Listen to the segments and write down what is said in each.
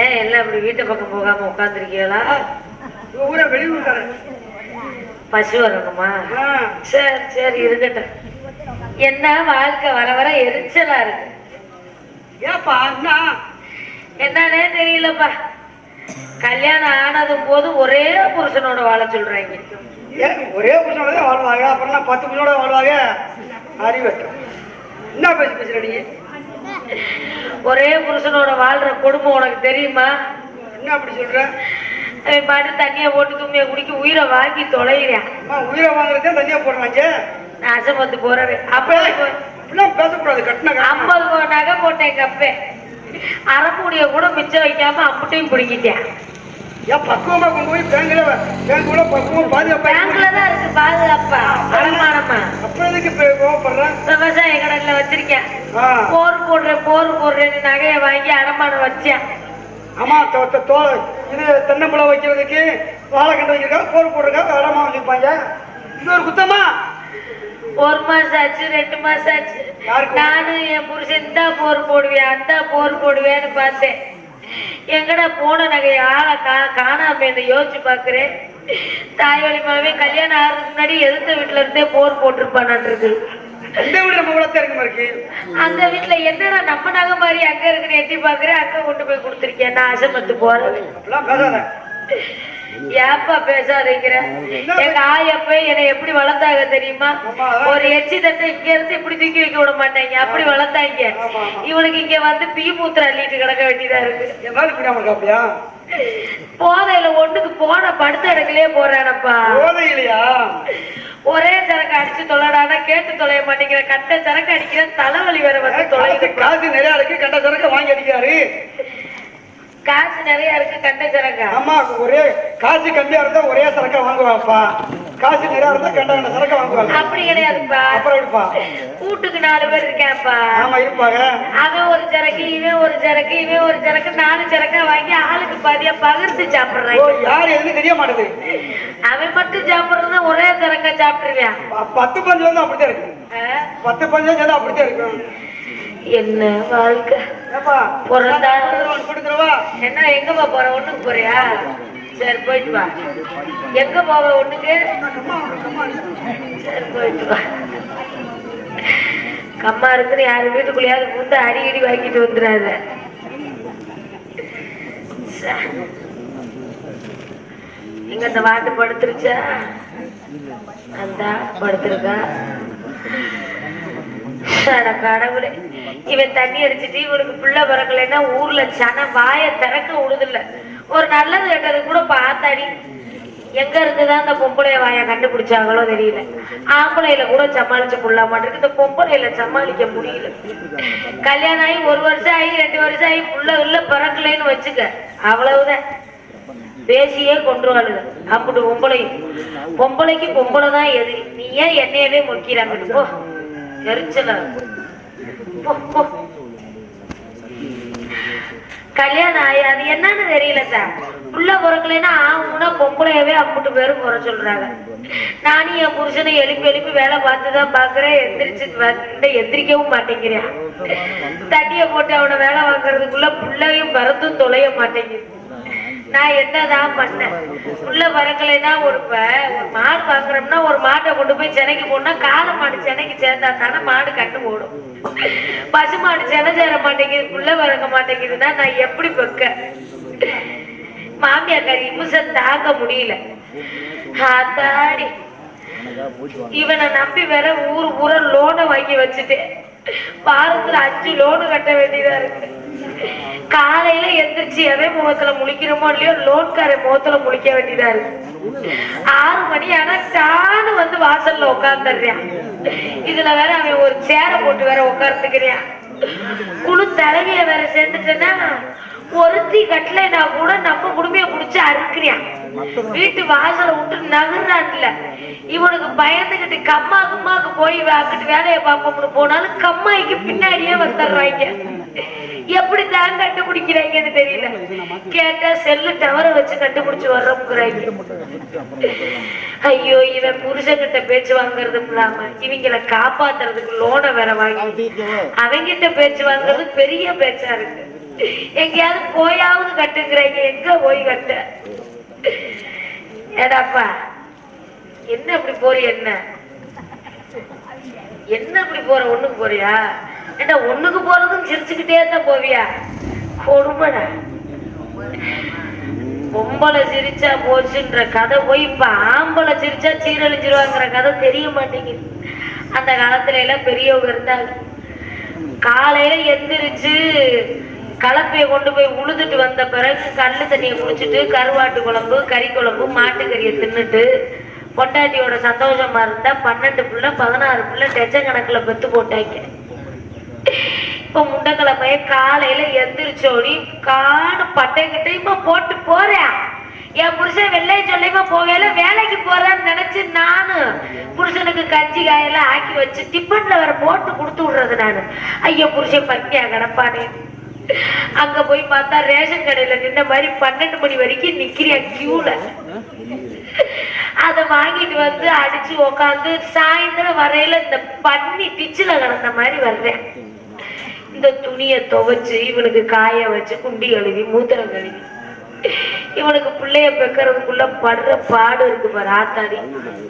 ஏன் எல்லாம் இப்படி வீட்டு பக்கம் போகாம உட்காந்துருக்கீங்களா? ஊரை வெளியூர் பசு வரணுமா? சரி சரி இருக்கட்டும். என்ன வாழ்க்கை வர வர எரிச்சலா இருக்கு. ஏப்பா என்னன்னே தெரியலப்பா. கல்யாணம் ஆனதும் போது ஒரே புருஷனோட வாழ சொல்றாங்க. ஒரே புருஷனோட வாழ்வாங்க, அப்புறம் 10 புருஷனோட வாழ்வாங்க. அறிவட்டும் என்ன பேசுற நீ? ஒரே புருஷனோட வாழ்ற குடும்பம் உனக்கு தெரியுமா? என்ன அப்படி சொல்ற? பாட்டு தண்ணிய போட்டு தும்மிய குடிக்க உயிரை வாங்கி தொலைகிறேன். உயிரை வாங்குறதே தண்ணியா போடுறாங்க. நாசமத்து போறவே அப்ப பேசக்கூடாது. கட்டின 50 நகை போட்டேன் கப்பே. அரைக்கூடிய கூட மிச்சம் வைக்காம அம்புட்டையும் பிடிக்கிட்டேன். ஏன் பக்குவமா கொண்டு போய் பேங்க்ல பக்குவம் பாதுகாப்பு பேங்க்ல தான் இருக்கு பாதுகாப்பா வருமானமா. அப்புறம் எதுக்கு கோவப்படுறேன்? விவசாய கடன்ல வச்சிருக்கேன். போர் போடுறேன்னு நகையை வாங்கி அடமானம் வச்சேன். ஆமா இது தென்னம்பழம் வைக்கிறதுக்கு வாழை கண்டு வைக்கிறதுக்காக போர் போடுறதுக்காக அடமா வச்சிருப்பாங்க. இது ஒரு குத்தமா? 1 மாசம் ஆச்சு 2 மாசம் ஆச்சு. நானும் என் புருஷன் தான் போர் போடுவேன் அந்த போர் போடுவேன்னு பார்த்தேன். எங்கடா போன நகை ஆளை காணாம யோசிச்சு பாக்குறேன். தாய்வழி மாவே கல்யாணம் ஆகிறதுக்கு முன்னாடி எதிர்த்த வீட்டுல இருந்தே போர் போட்டிருப்பான் இருக்கு. அந்த வீட்டுல என்னடா நம்ம நகை மாதிரி அங்க இருக்குன்னு எட்டி பாக்குறேன். அங்க கொண்டு போய் கொடுத்துருக்கேன். நான் அசமத்து போறேன். ஏப்பா பேசாதீங்கிற? எங்க ஆயப்ப என்னை எப்படி வளர்த்தாங்க தெரியுமா? ஒரு எச்சி தட்டை இங்க இருந்து இப்படி தூக்கி வைக்க விட மாட்டாங்க. அப்படி வளர்த்தாங்க. இவனுக்கு இங்க வந்து பீ மூத்திர அள்ளிட்டு கிடக்க வேண்டியதா இருக்கு. போதையில ஒண்ணுக்கு போன படுத்த இடத்துலயே போறானப்பா. ஒரே சரக்கு அடிச்சு தொலைடானா கேட்டு தொலைய மாட்டேங்கிற. கட்ட சரக்கு அடிக்கிற தலைவலி வேற வந்து தொலைது. காசு நிறைய இருக்கு கட்ட சரக்கு வாங்கி அடிக்கிறாரு. காசு நிறைய இருக்கு கண்ட சரக்கா? ஆமா, ஒரே காசு கம்மியா இருந்தா ஒரே சரக்கா வாங்குவாப்பா. காசு நிறைய இருந்தா கண்ட சரக்கா வாங்குவாங்க. அப்படி கிடையாதுப்பா. அப்புறம் எடுப்பா கூட்டுக்கு 4 பேர் இருக்கேன்ப்பா. ஆமா இருப்பாங்க. அவன் ஒரு சரக்கு இவன் ஒரு சரக்கு இவன் ஒரு சரக்கு 4 சரக்கா வாங்கி ஆளுக்கு பாதியா பகிர்ந்து சாப்பிடுறாங்க. யாரு எதுன்னு தெரிய மாட்டேது. அவன் மட்டும் சாப்பிடுறதுனா ஒரே சரக்கா சாப்பிட்டுருவேன். 10 பஞ்சு வந்து அப்படித்தான் இருக்கு. 10 பஞ்சு சேர்ந்து அப்படித்தான் இருக்கும். என்ன வாழ்க்கை என்ன? எங்கப்பா போற? ஒண்ணுக்கு போறியா? சரி போயிட்டு வா. எங்க போவ? ஒண்ணுக்கு. சரி போயிட்டு வா. கம்மா இருக்குன்னு யாரு வீட்டுக்குள்ளயாவது பூந்து அடிக்கடி வாங்கிட்டு வந்துடாத. இங்க இந்த வாட்டு படுத்துருச்சா? அந்த படுத்திருக்கா? கடவுளே, இவன் தண்ணி அடிச்சுட்டு இவனுக்கு பிள்ளை பிறக்கலைன்னா ஊர்ல சன வாய திறக்க விடுதில்ல. ஒரு நல்லது கேட்டது கூட பார்த்தாடி. எங்க இருந்துதான் இந்த பொம்பளைய வாய கண்டுபிடிச்சாங்களோ தெரியல. ஆம்பளையில கூட சமாளிச்சு புள்ள மாட்டிருக்கு. இந்த பொம்பளையில சமாளிக்க முடியல. கல்யாணம் ஆகி 1 வருஷம் ஆகி 2 வருஷம் ஆகி புள்ள பிறக்கலைன்னு வச்சுக்க, அவ்வளவுதான். பேசியே கொண்டுருவாளுங்க. அப்படி பொம்பளைக்கு பொம்பளை தான் எதிரி. நீ ஏன் என்னையவே முக்கிறாங்க? போ எரிச்சல. கல்யாணம் ஆகி அது என்னன்னு தெரியல சார். புள்ள பிறக்கலைன்னா ஆகும்னா பொம்பளையவே அம்பிட்டு பேரும் குறை சொல்றாங்க. நானும் என் புருஷனை எழுப்பி வேலை பார்த்துதான் பாக்குறேன். எந்திரிக்கவும் மாட்டேங்கிறேன். தண்ணிய போட்டு அவனை வேலை வாங்குறதுக்குள்ள புள்ளையும் பறந்தும் தொலைய மாட்டேங்குது. நான் என்னதான் பண்ணேன்? புள்ள பறக்கலைன்னா ஒரு மாடு வாங்குறோம்னா ஒரு மாட்டை கொண்டு போய் சென்னைக்கு போனா காளை மாடு சென்னைக்கு சேர்ந்தா தானே மாடு கண்டு ஓடும். பசு மாடு சென்னை சேர மாட்டேங்குது, புள்ள பறக்க மாட்டேங்குதுன்னா நான் எப்படி பெக்க? மாமியாக்காரி இமுசம் தாங்க முடியல. ஆத்தாடி, இவனை நம்பி வேற ஊரை லோனை வாங்கி வச்சுட்டேன். வாரத்துல 5 லோனு கட்ட வேண்டியதா இருக்கு. காலையில எந்திரிச்சு எதை முகத்துல முழிக்கிறோமோ இல்லையோ லோன்கார முகத்துல முழிக்க வேண்டியதா இருக்கு. 6 மணி ஆனா தானு வந்து வாசல்ல உட்கார்ந்துடுறான். இதுல வேற அவன் ஒரு சேரை போட்டு வேற உட்கார்ந்துக்கிறான். குழு தலைவிய வேற சேர்ந்துட்டேன்னா ஒருத்தி கட்டலைனா கூட நம்ம குடுமைய குடிச்சு அறுக்கிறியான். வீட்டு வாசலை விட்டு நகர்றான்ல. இவனுக்கு பயந்துகிட்டு கம்மாக்கு போய் அங்கிட்டு வேலையை பார்ப்போம்னு போனாலும் கம்மாய்க்கு பின்னாடியே வந்துடுறாங்க. எப்படி தான் கண்டுபிடிக்கிறாங்கன்னு தெரியல. கேட்டா செல்லு டவரை வச்சு கண்டுபிடிச்சு வர்றோம்ங்கிறாங்க. ஐயோ, இவன் புருஷங்கிட்ட பேச்சு வாங்குறது இல்லாம இவங்களை காப்பாத்துறதுக்கு லோனை வேற வாங்கி அவங்கிட்ட பேச்சு வாங்குறது பெரிய பேச்சா இருக்கு. எங்கேயாவது போயாவது கட்டுங்கிறீங்க, எங்க போய் கட்ட? ஏடாப்பா என்ன இப்படி போறிய? என்ன இப்படி போற? ஒண்ணுக்கு போறியா? ஏண்டா ஒண்ணுக்கு போறதும் சிரிச்சுக்கிட்டே தான் போவியா? கொடுமைடா. பொம்பளை சிரிச்சா போச்சுன்ற கதை போய் இப்ப ஆம்பளை சிரிச்சா சீரழிஞ்சிருவாங்கிற கதை தெரிய மாட்டேங்குது. அந்த காலத்துல எல்லாம் பெரியவங்க இருந்தாங்க, காலையில எந்திரிச்சு கலப்பையை கொண்டு போய் உழுதுட்டு வந்த பிறகு கல்லு தண்ணியை குடிச்சிட்டு கருவாட்டு குழம்பு, கறி குழம்பு, மாட்டுக்கறியை தின்னுட்டு பொண்டாட்டியோட சந்தோஷமா இருந்தா 12 பிள்ளை 16 பிள்ளை டெஜன் கணக்குல பெத்து போட்டாங்க. இப்ப முண்டக்கிழமைய காலையில எந்திரிச்சோடி காடு பட்டை கிட்டையுமா போட்டு போறேன். என் புருஷன் வெள்ளைய சொல்லியுமா போகையில வேலைக்கு போறான்னு நினைச்சு நானு புருஷனுக்கு கஞ்சி காயெல்லாம் ஆக்கி வச்சு டிஃபன்ல வர போட்டு கொடுத்து விடுறது. நானு ஐயா புருஷன் பக்கியா கிடப்பானே. அங்க போய் பார்த்தா ரேஷன் கடையில நின்ன மாதிரி 12 மணி வரைக்கும் நிக்கிறேன் கியூல. அதை வாங்கிட்டு வந்து அடிச்சு உக்காந்து சாயந்தரம் வரையில இந்த பன்னி டிச்சுல கிடந்த மாதிரி வர்றேன். இந்த துணியை துவைச்சு இவனுக்கு காய வச்சு குண்டி கழுவி மூத்திரம் கழுவி இவனுக்கு பிள்ளைய பெக்கிறதுக்குள்ள படுற பாடு இருக்கு பாரு. ஆத்தாடி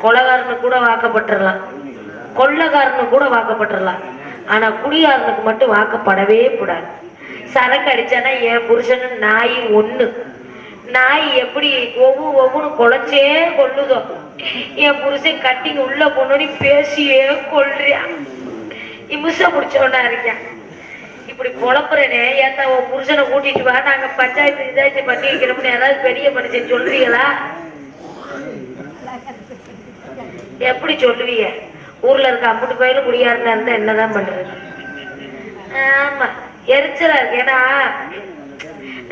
கொலைகாரனு கூட வாக்கப்பட்டுடலாம், கொள்ளக்காரனு கூட வாக்கப்பட்டுடலாம், ஆனா குடிகாரனுக்கு மட்டும் வாக்கப்படவே கூடாது. சரக்கு அடிச்சானா என் புருஷனு நாய் ஒண்ணு. நாய் எப்படி ஒவ்வொன்னு குலைச்சே கொள்ளுதோ, என் புருஷன் கட்டிங்க உள்ள பொண்ணு பேசியே கொள்றியான். இமுச பிடிச்சவனா இருக்கான். இப்படி பொழப்புறனே ஏத்தா உன் புருஷனை கூட்டிட்டு வா, நாங்க பஞ்சாயத்து இதாச்சு பண்ணி வைக்கிறோம்னு ஏதாவது பெரிய மனுஷன் சொல்றீங்களா? எப்படி சொல்லுவீங்க? ஊர்ல இருக்க அம்புட்டு பயிலும் குடியாரனா இருந்தா என்னதான் பண்றது? ஆமா எரிச்சலா இருக்கு. ஏன்னா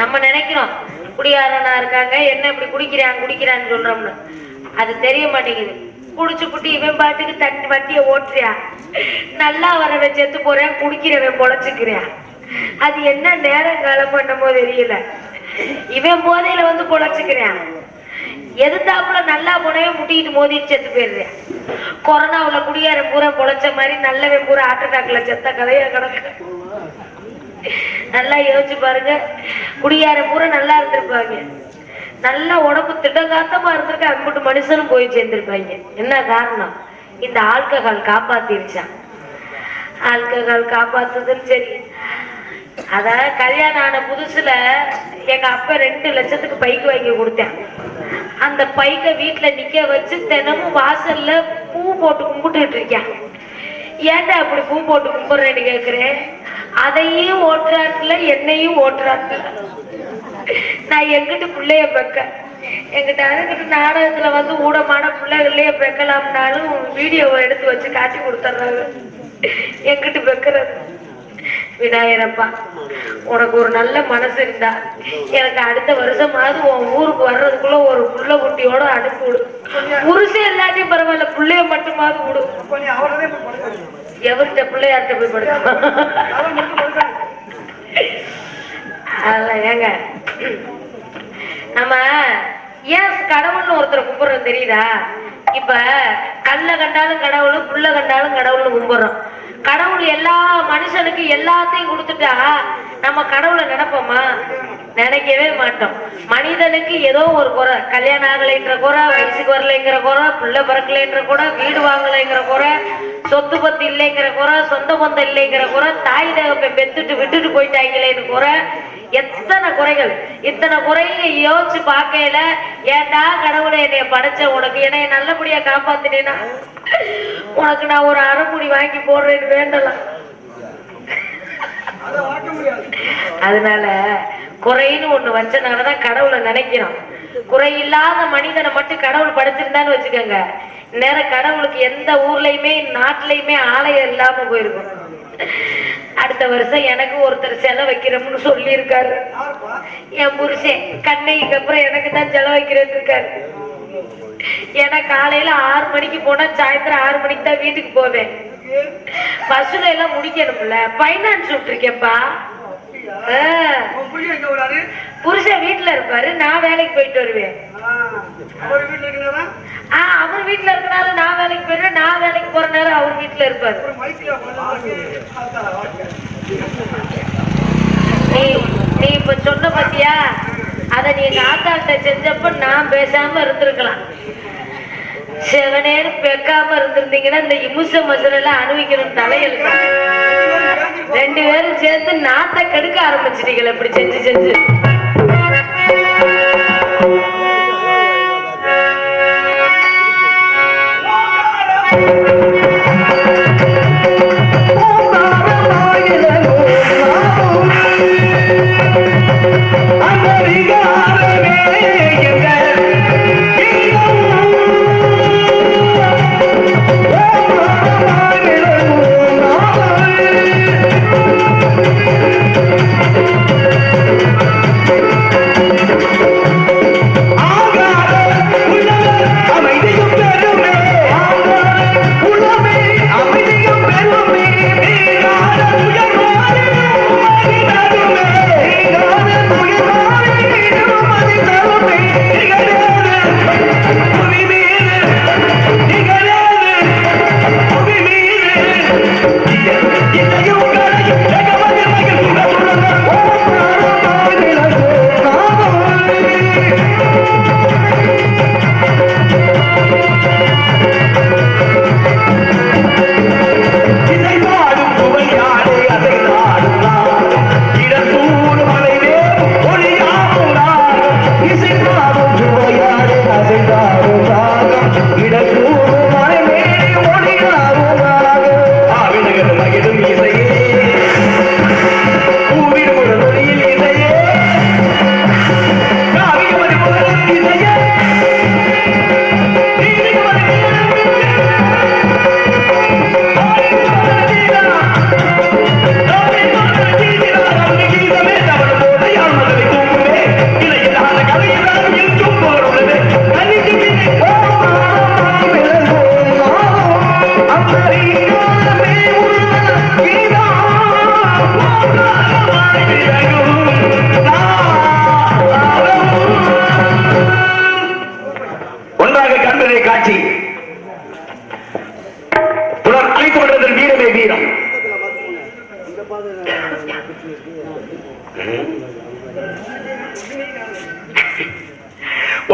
நம்ம நினைக்கிறோம் குடியாரனா இருக்காங்க, என்ன இப்படி குடிக்கிறான்னு சொல்றோம்னு. அது தெரிய மாட்டேங்குது. குடிச்சு புட்டி இவன் பாட்டுக்கு தண்ணி வண்டியை ஓட்டுறியா, நல்லா வரவன் செத்து போறேன், குடிக்கிறவன் பொழைச்சுக்கிறேன். அது என்ன நேரம் காலம் பண்ணமோ தெரியல. இவன் போதையில வந்து பொழைச்சுக்கிறேன், எதிர்த்தாப்புல நல்லா போனவே முட்டிக்கிட்டு மோதிட்டு செத்து போயிடுறேன். கொரோனாவுல குடியார பூரா பொழைச்ச மாதிரி நல்லவன் பூரா ஹார்ட் அட்டாக்ல செத்த கதையா கிடக்கு. நல்லா யோசிச்சு பாருங்க. குடியார பூரா நல்லா இருந்திருப்பாங்க, நல்லா உடம்பு திட்டகாத்தமா இருந்திருக்க, அம்புட்டு மனுஷனும் போய் சேர்ந்திருப்பாங்க. என்ன காரணம்? இந்த ஆல்கஹால் காப்பாத்திருச்சான். ஆல்கஹால் காப்பாத்துதுன்னு சரி. அதாவது கல்யாணம் ஆன புதுசுல எங்க அப்பா 2 லட்சத்துக்கு பைக்கு வாங்கி கொடுத்தேன். அந்த பைக்கை வீட்டுல நிக்க வச்சு தினமும் வாசல்ல பூ போட்டு கும்பிட்டுட்டு இருக்கேன். ஏன்டா அப்படி பூ போட்டு கும்பிடுறேன்னு கேக்குறேன். அதையும் ஓட்டுறாட்டுல என்னையும் ஓட்டுறாட்டுல. நான் எங்கிட்டு பிள்ளைய பெக்க, எங்கிட்ட அதுக்கிட்ட நாடகத்துல வந்து ஊடமான பிள்ளைகள்லயே பெக்கலாம்னாலும் வீடியோவை எடுத்து வச்சு காட்டி கொடுத்துட்றாங்க. எங்கிட்டு பெக்கிறது? விநாயகரப்பா, உனக்கு ஒரு நல்ல மனசு இருந்தா எனக்கு அடுத்த வருஷமாவது உன் ஊருக்கு வர்றதுக்குள்ள ஒரு புள்ள குட்டியோட அனுப்பி விடு. புருஷன் எல்லாத்தையும் பரவாயில்ல, பிள்ளைய மட்டுமாவது விடு. எவர்கிட்ட பிள்ளையார்ட்ட போய் படுக்க? அதெல்லாம் ஏங்க நம்ம ஏன் கடவுள்னு ஒருத்தரை கும்பிடுறோம் தெரியுதா? இப்ப கல்ல கண்டாலும் கடவுள், புள்ள கண்டாலும் கடவுள்னு கும்பிடுறோம். கடவுள் எல்லா மனுஷனுக்கு எல்லாத்தையும் கொடுத்துட்டா நம்ம கடவுளை நினைப்போமா? நினைக்கவே மாட்டோம். மனிதனுக்கு ஏதோ ஒரு குறை, கல்யாணம் ஆகலைன்ற குறை, வயசுக்கு வரலைங்கிற குறை, பிள்ளை பிறக்கலைன்ற குறை, வீடு வாங்கலைங்கிற குறை, சொத்து பத்து இல்லைங்கிற குறை, சொந்த பந்தம் இல்லைங்கிற குறை, தாய் தகப்பை பெத்துட்டு விட்டுட்டு போயிட்டாங்களேன்னு குறை, எத்தனை குறைகள். இத்தனை குறைங்க யோசிச்சு பார்க்கல. ஏண்டா கடவுளை என்னைய படைச்ச, உனக்கு என்னைய நல்லபடியா காப்பாத்தினேன்னா உனக்கு நான் ஒரு அரைமுடி வாங்கி போடுறேன்னு வேண்டலாம். அதனால குறைன்னு ஒண்ணு வச்சனாலதான் கடவுளை நினைக்கிறோம். குறையில்லாத மனிதனை மட்டும் கடவுள் படைச்சிருந்தான்னு வச்சுக்கோங்க, நேரம் கடவுளுக்கு எந்த ஊர்லயுமே நாட்டிலயுமே ஆலயம் இல்லாம போயிருக்கும். அடுத்த வருஷம் எனக்கு ஒருத்தர் செலவு வைக்கிறோம்னு சொல்லி இருக்காரு. என் புருஷன் கண்ணைக்கு அப்புறம் எனக்கு தான் செலவு வைக்கிறது இருக்காரு. ஏன்னா காலையில 6 மணிக்கு போனா சாயந்தரம் 6 மணிக்கு தான் வீட்டுக்கு போவேன். பஸ்ல எல்லாம் முடிக்கணும்ல, பைனான்ஸ் விட்டுருக்கேன்ப்பா. புருஷன் வீட்டுல இருப்பாரு, நான் வேலைக்கு போயிட்டு வருவேன். அவர் வீட்டுல இருக்கனால நான் வேலைக்கு போயிருவேன், நான் வேலைக்கு போற நேரம் அவர் வீட்டுல இருப்பாரு. நீ இப்ப சொன்ன பத்தியா அத நீ எங்க ஆத்தாட்ட செஞ்சப்ப நான் பேசாம இருந்திருக்கலாம். செவனேன்னு பெக்காம இருந்திருந்தீங்கன்னா இந்த இமுச மசரெல்லாம் அனுபவிக்கணும் தலையெழுத்தா. 2 பேரும் சேர்ந்து நாட்டை கெடுக்க ஆரம்பிச்சிட்டீங்களா இப்படி செஞ்சு செஞ்சு.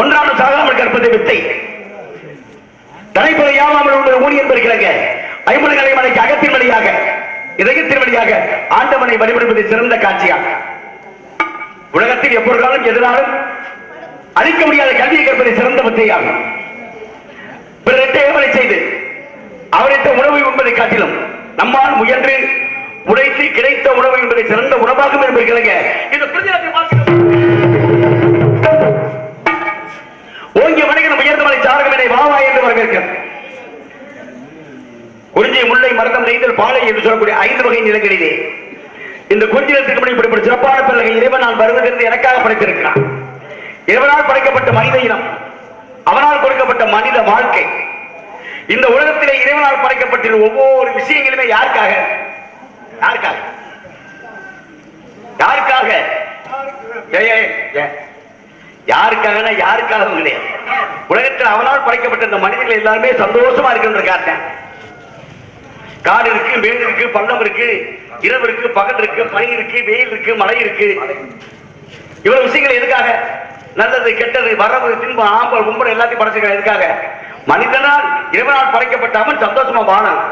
ஒன்றாம் சாகாமல் கற்பதை வித்தை தலைப்புற யாமாமல் ஊழியன் பெறுகிறாங்க. ஐம்பது மலைக்கு அகத்தின் வழியாக இதயத்தின் வழியாக ஆண்டவனை வழிபடுவது சிறந்த காட்சியாக. உலகத்தில் எப்பொருளாலும் எதிராலும் அழிக்க முடியாத கல்வியை கற்பதை சிறந்த வித்தையாகும். பிறரை ஏவலை செய்து அவரிட்ட உணவை உண்பதை காட்டிலும் நம்மால் முயன்று உழைத்து கிடைத்த உணவு என்பதை சிறந்த உணவாகும் என்பதை இந்த ஓங்கிய மனிதன் உயர்ந்தவனை சாரகமனை வாவா என்று வரவேற்கிறார். குறிஞ்சி, முல்லை, மருதம், நெய்தல், பாலை என்று சொல்லக்கூடிய 5 வகை நிலங்களிலே இந்த கொஞ்சிடத்துக்கு முன்னாடி இப்படிப்பட்ட சிறப்பான பிள்ளைகள் இறைவனால் வருவதென்று எனக்காக படைத்திருக்கிறான். இறைவனால் படைக்கப்பட்ட மனித இனம், அவனால் கொடுக்கப்பட்ட மனித வாழ்க்கை, இந்த உலகத்திலே இறைவனால் படைக்கப்பட்டிருந்த ஒவ்வொரு விஷயங்களுமே யாருக்காக யாருக்காக யாருக்காக யாருக்காக யாருக்காகவும் கிடையாது. உலகத்தில் அவனால் படைக்கப்பட்ட இந்த மனிதர்கள் எல்லாருமே சந்தோஷமா இருக்கின்ற காட்டேன். காடு இருக்கு, மேடு இருக்கு, பள்ளம் இருக்கு, இரவு இருக்கு, பகல் இருக்கு, பனி இருக்கு, வெயில் இருக்கு, மழை இருக்கு. இவ்வளவு விஷயங்கள் எதுக்காக? நல்லது கெட்டது வரவு தின்பம் ஆம்பல் கும்பல் எல்லாத்தையும் படைச்சிருக்க எதுக்காக? மனிதனால் இறைவனால் படைக்கப்பட்ட அவன் சந்தோஷமா வாழணும்.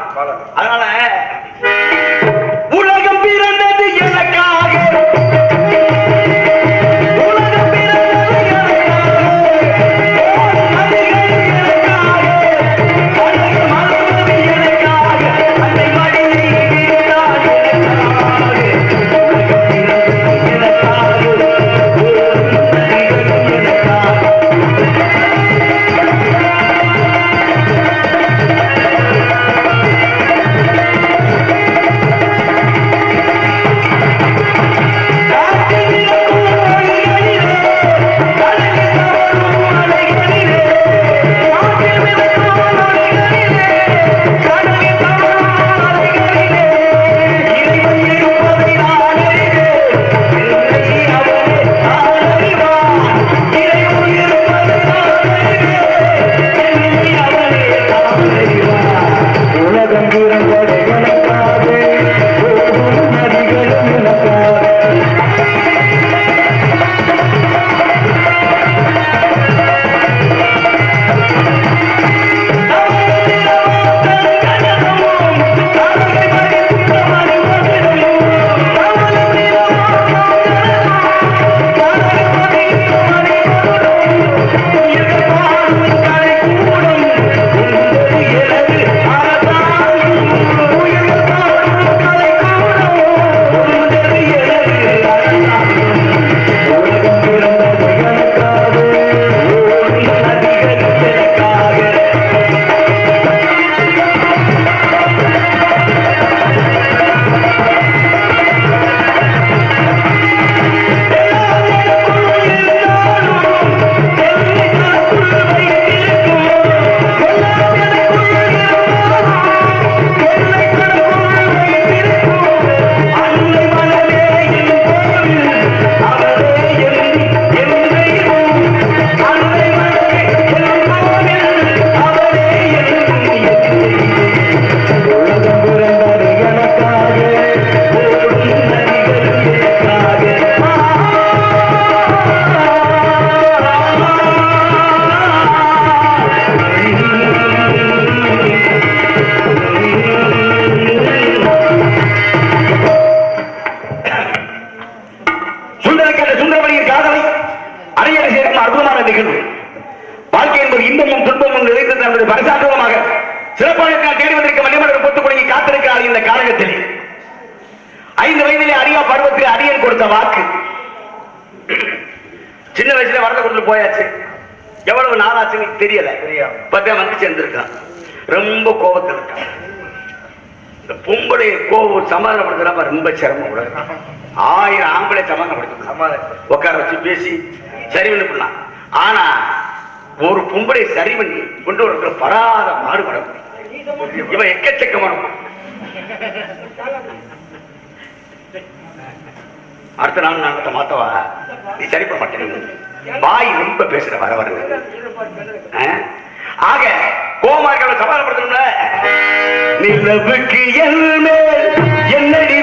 அதனால உலகம் பிறந்தது எனக்காக, அரையறை சேர்க்கும் அற்புதமான நிகழ்வு. வாழ்க்கை என்பது இன்பமும் துன்பமும் நிறைந்தது என்பது பரிசாற்றமாக சிறப்பாக தேடி வந்திருக்க மணிமண்டலம் பொத்து குடங்கி காத்திருக்கிறார். இந்த காலகட்டத்தில் 5 வயதிலே அறியா பருவத்தில் அடியன் கொடுத்த வாக்கு சின்ன வயசுல வரத கொண்டு போயாச்சு. எவ்வளவு நாளாச்சுன்னு தெரியல. பத்தியா வந்து சேர்ந்திருக்கான். ரொம்ப கோபத்தில் இருக்கான். இந்த பொம்பளை கோபம் சமாதானப்படுத்துறப்ப ரொம்ப சிரமம். 1000 ஆம்பளை சமாதானப்படுத்த உட்கார வச்சு பேசி சரி பண்ணி பண்ணலாம். ஆனா ஒரு பொம்பளை சரி பண்ணி கொண்டு வர படாத மாறுபடும். இவன் எக்கச்சக்கமான அடுத்த நாள் நாங்க மாத்தவா நீ சரி பண்ண மாட்டேன். வாய் ரொம்ப பேசுற வர வர ஆக கோமார்களை சமாதானப்படுத்தணும்ல. நிலவுக்கு என்னடி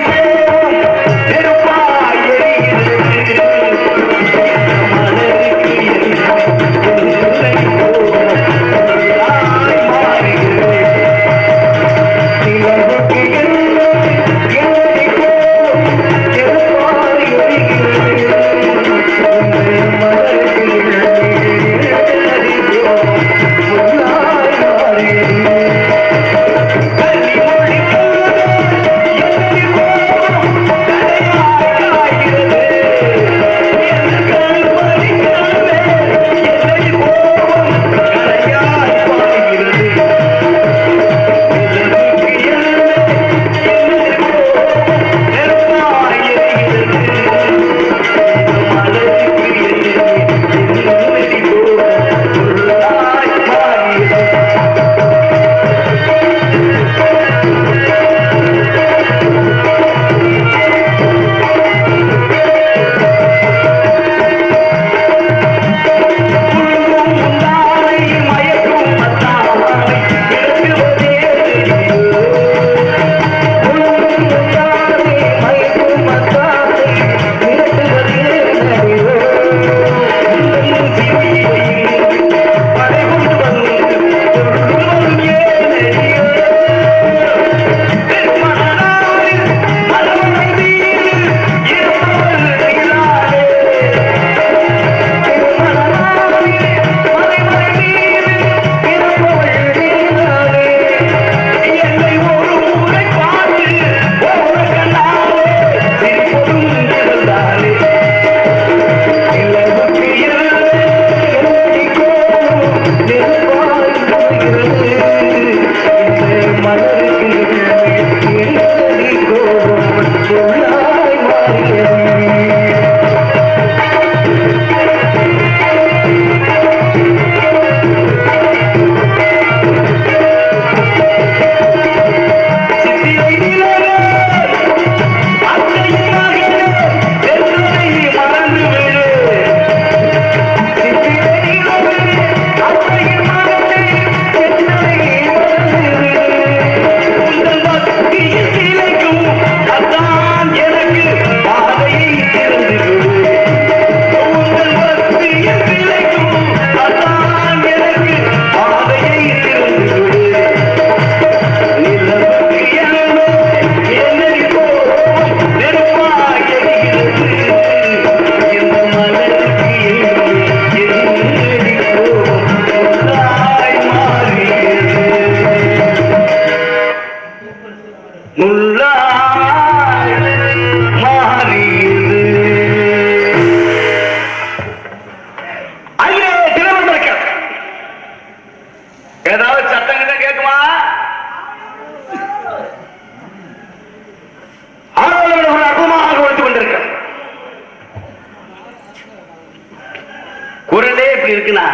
இருக்குன்னா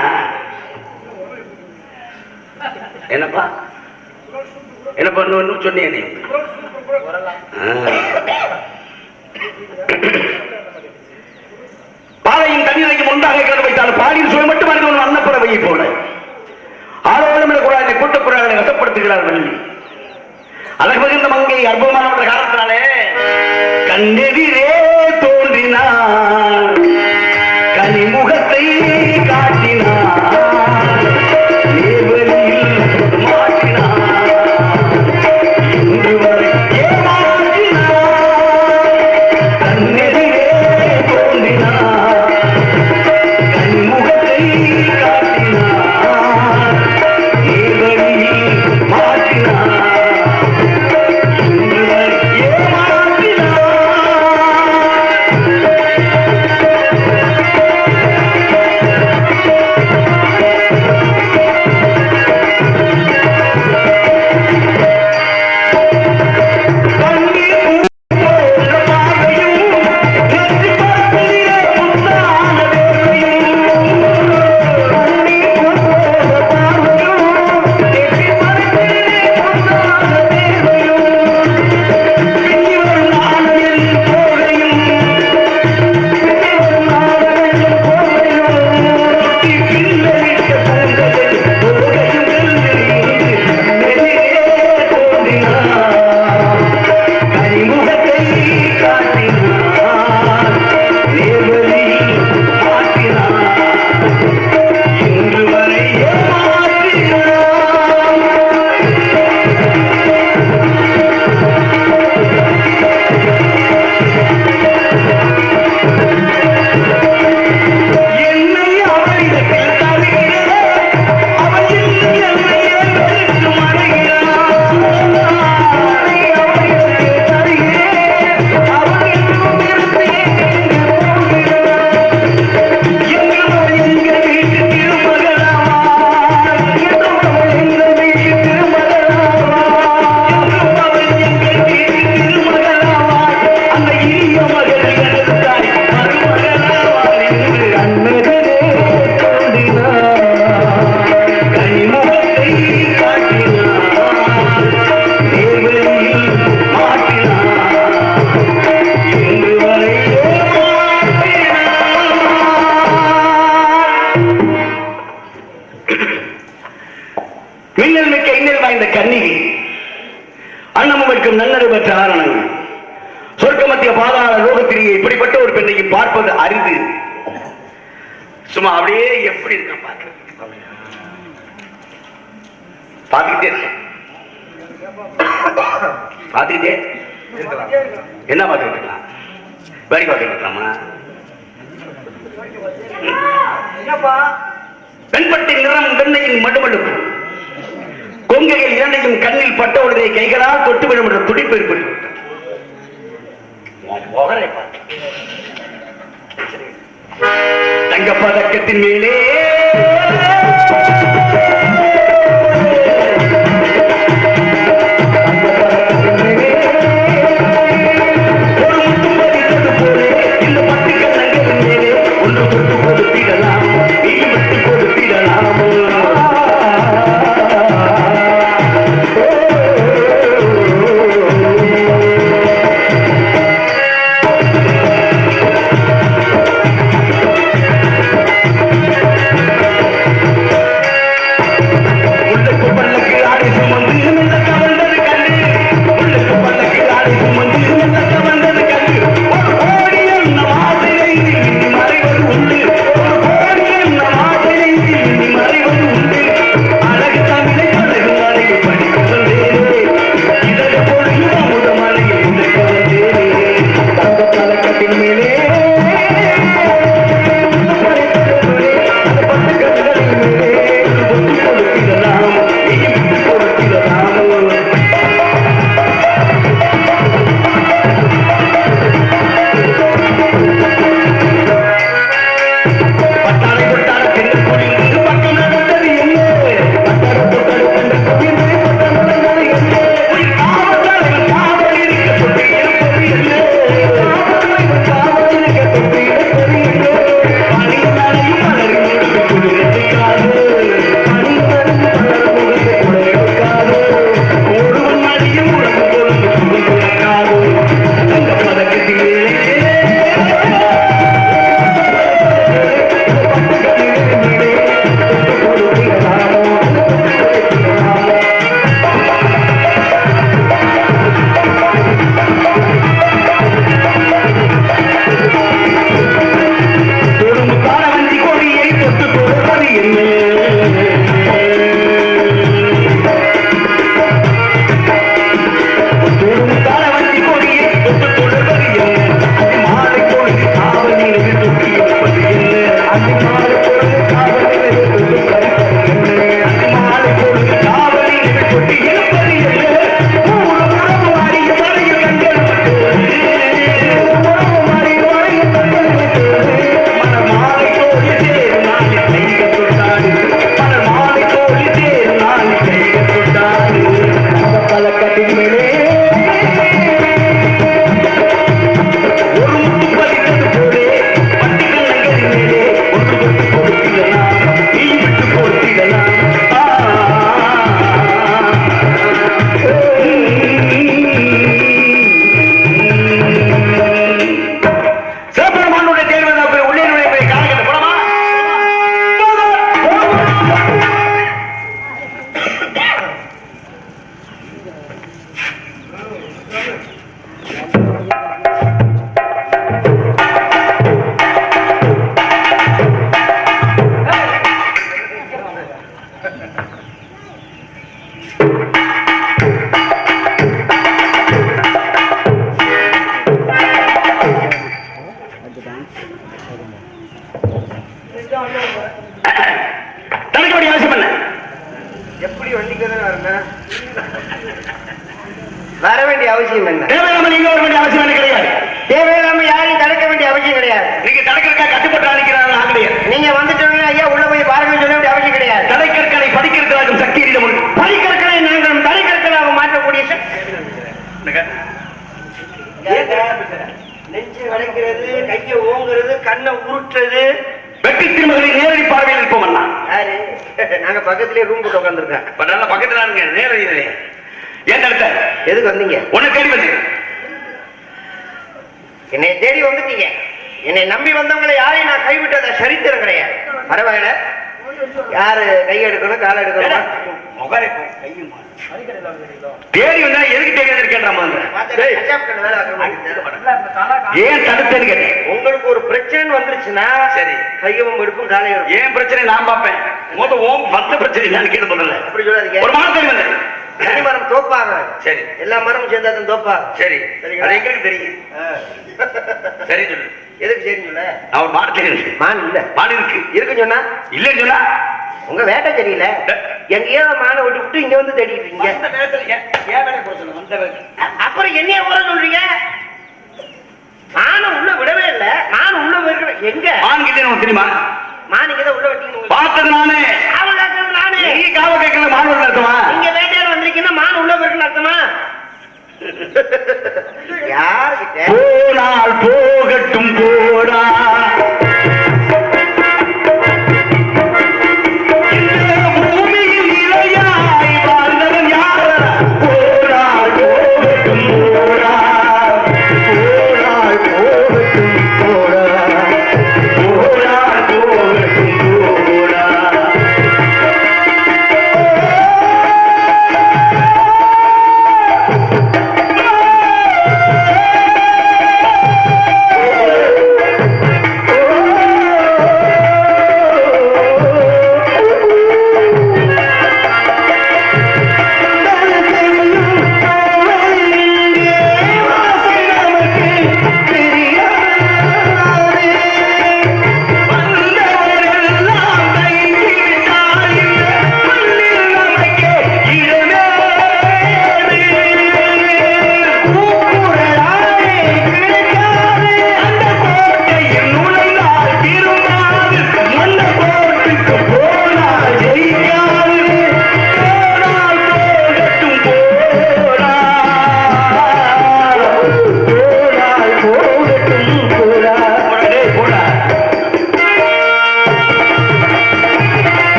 என்னப்பா என்ன பண்ணு சொன்னீங்க நீ பாலையும் தண்ணீரையும் ஒன்றாக கிளம்ப வைத்தால் பாலின் சுவை மட்டும் அறிந்து அன்னப்பறவையை போல ஆரோக்கியம் கூட கூட்டக்குறார்களை வசப்படுத்துகிறார் வள்ளி. அழகு மிகுந்த மங்கை அற்புதமான காரணத்தினாலே கண்ணெதிரே தோன்றினார், கனிமுகத்தை காட்டினார், நேர்வழியில் மாற்றினார், இன்று வரை ஏமாற்றினார். கண்ணெதிரே தோன்றினார், பார்ப்பது அரிது. சும்மா அப்படியே எப்படி இருக்க பார்த்துக்கிட்டே இருக்க பார்த்துக்கிட்டே என்ன பார்த்துக்கிட்டு இருக்கலாம்? வேடிக்கை பார்த்துக்கிட்டு இருக்கலாமா? வெண்பட்டின் நிறம் வெண்ணையின் மடுமடுப்பு, கொங்கைகள் இரண்டையும் கண்ணில் பட்ட உடனே கைகளால் தொட்டு விடும் என்ற துடிப்பு ஏற்பட்டு தங்க பதக்கத்தின் மேலே எப்படி வண்டிக்கிறதா வர வேண்டிய அவசியம் என்ன? தேவையில்லாம நீங்க வர வேண்டிய அவசியம் என்ன கிடையாது. தேவையில்லாம யாரையும் தடுக்க வேண்டிய அவசியம் கிடையாது. நீங்க தடுக்கிறக்கா கட்டுப்பட்டு அழைக்கிறாங்க கிடையாது. நீங்க வந்துட்டோங்க ஐயா உள்ள போய் பாருங்க சொல்ல வேண்டிய அவசியம் கிடையாது. தலைக்கற்களை படிக்கிறதுக்கு சக்தி இல்லை. படிக்கற்களை நாங்கள் தலைக்கற்களாக மாற்றக்கூடிய நெஞ்சு வளைக்கிறது, கையை ஓங்குறது, கண்ணை உருட்டுறது, வெற்றி திருமகளை நேரடி பார்வையில் இருப்போம். யாரு? நாங்க பக்கத்திலே ரூம் போட்டு உட்காந்துருக்கேன். நல்ல பக்கத்துல நேரடி ஏன் தடுத்த? எதுக்கு வந்தீங்க? உன்னை தேடி வந்து என்னை தேடி வந்துட்டீங்க. என்னை நம்பி வந்தவங்களை யாரையும் நான் கைவிட்டத சரித்திரம் கிடையாது. பரவாயில்ல, யாரு கை எடுக்கணும் காலை எடுக்கணும் முகரை தேடி வந்தா எதுக்கு தேடி இருக்கேன் ஏன் தடுத்தேன்னு கேட்டேன். உங்களுக்கு ஒரு பிரச்சனை வந்துருச்சுன்னா சரி கையவும் எடுக்கும் காலை எடுக்கும். ஏன் பிரச்சனை நான் பார்ப்பேன். ஓம் வந்த பிரச்சனை நான் கேட்டு பண்ணல. அப்படி சொல்லாதீங்க. ஒரு மாதம் வந்தேன். தனி மரம் தோப்பாங்க. சரி எல்லா மரமும் சேர்ந்தா தான் தோப்பா. சரி சரிங்களா? அது எங்களுக்கு தெரியும். சரி சொல்லு. எதுக்கு சரி சொல்ல? நான் ஒரு மாடு தெரியும். மான் இல்ல. மாடு இருக்கு. இருக்குன்னு சொன்னா இல்லன்னு சொன்னா உங்க வேட்டை தெரியல. எங்கேயோ மானை விட்டு விட்டு இங்க வந்து தேடிட்டு இருக்கீங்க. அப்புறம் என்னைய ஊற சொல்றீங்க? மானை உள்ள விடவே இல்ல. மான் உள்ள போயிருக்க எங்க? மான் கிட்ட உனக்கு தெரியுமா? மான் இங்க உள்ள விட்டீங்க. பார்த்தது நானே. காவல் காக்கிறது நானே. நீங்க காவ கேட்கல மான் உள்ள அர்த்தமா? நீங்க வேட்டையாட வந்திருக்கீங்கன்னா மான் உள்ள போயிருக்குன்னு அர்த்தமா? யாருக்கிட்ட? போனால் போகட்டும் போடா.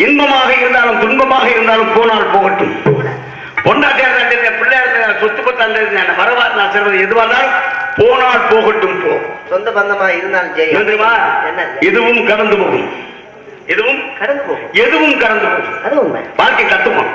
இன்பமாக இருந்தாலும் துன்பமாக இருந்தாலும் போனால் போகட்டும். பொண்டாட்டியார் பிள்ளையார் சொத்து பத்தாண்டு வரவாறு நான் சொல்றது எதுவாக இருந்தாலும் போனால் போகட்டும். போ சொந்த பந்தமா இருந்தாலும் சரி. தெரியுமா? எதுவும் கடந்து போகும். எதுவும் கடந்து போகும். எதுவும் கடந்து போகும். அது உண்மை. வாழ்க்கை தத்துவம்.